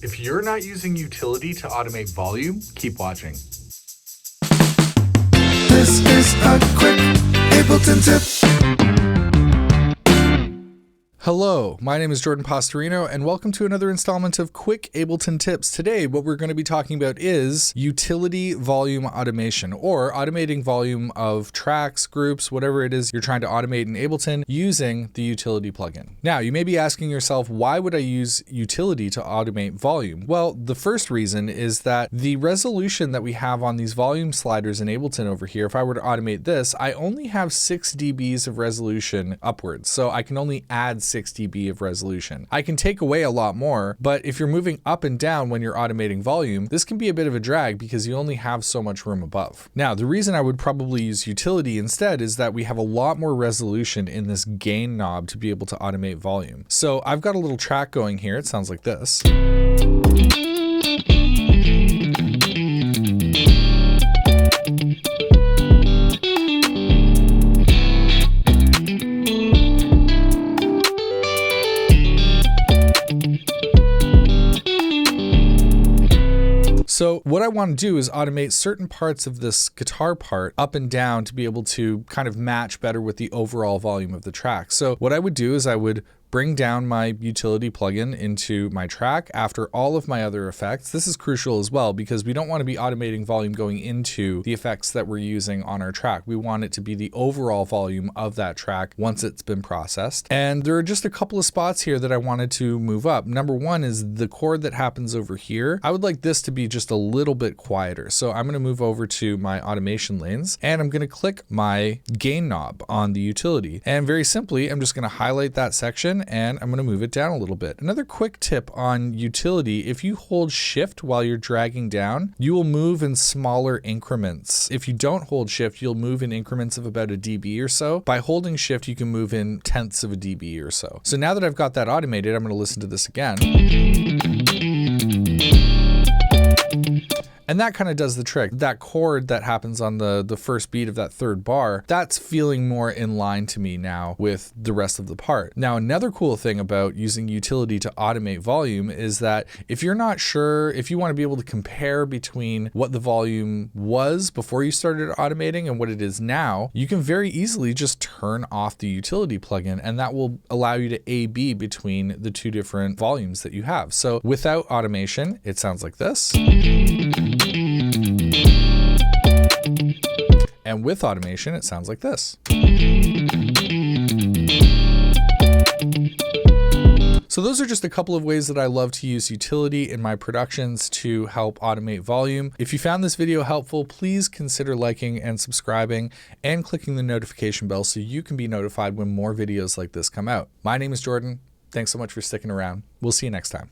If you're not using utility to automate volume, keep watching. This is a quick Ableton tip. Hello, my name is Jordan Pastorino, and welcome to another installment of Quick Ableton Tips. Today, what we're going to be talking about is utility volume automation, or automating volume of tracks, groups, whatever it is you're trying to automate in Ableton using the utility plugin. Now, you may be asking yourself, why would I use utility to automate volume? Well, the first reason is that the resolution that we have on these volume sliders in Ableton over here, if I were to automate this, I only have 6 dBs of resolution upwards, so I can only add 6 dB of resolution. I can take away a lot more, but if you're moving up and down when you're automating volume, this can be a bit of a drag because you only have so much room above. Now, the reason I would probably use utility instead is that we have a lot more resolution in this gain knob to be able to automate volume. So I've got a little track going here. It sounds like this. So what I want to do is automate certain parts of this guitar part up and down to be able to kind of match better with the overall volume of the track. So what I would do is I would bring down my utility plugin into my track after all of my other effects. This is crucial as well because we don't want to be automating volume going into the effects that we're using on our track. We want it to be the overall volume of that track once it's been processed. And there are just a couple of spots here that I wanted to move up. Number one is the chord that happens over here. I would like this to be just a little bit quieter. So I'm going to move over to my automation lanes and I'm going to click my gain knob on the utility. And very simply, I'm just going to highlight that section and I'm going to move it down a little bit. Another quick tip on utility, if you hold shift while you're dragging down, you will move in smaller increments. If you don't hold shift, you'll move in increments of about a dB or so. By holding shift, you can move in tenths of a dB or so. So now that I've got that automated, I'm going to listen to this again. And that kind of does the trick. That chord that happens on the first beat of that third bar, that's feeling more in line to me now with the rest of the part. Now, another cool thing about using utility to automate volume is that if you're not sure, if you want to be able to compare between what the volume was before you started automating and what it is now, you can very easily just turn off the utility plugin and that will allow you to A/B between the two different volumes that you have. So without automation, it sounds like this. And with automation, it sounds like this. So those are just a couple of ways that I love to use utility in my productions to help automate volume. If you found this video helpful, please consider liking and subscribing and clicking the notification bell so you can be notified when more videos like this come out. My name is Jordan. Thanks so much for sticking around. We'll see you next time.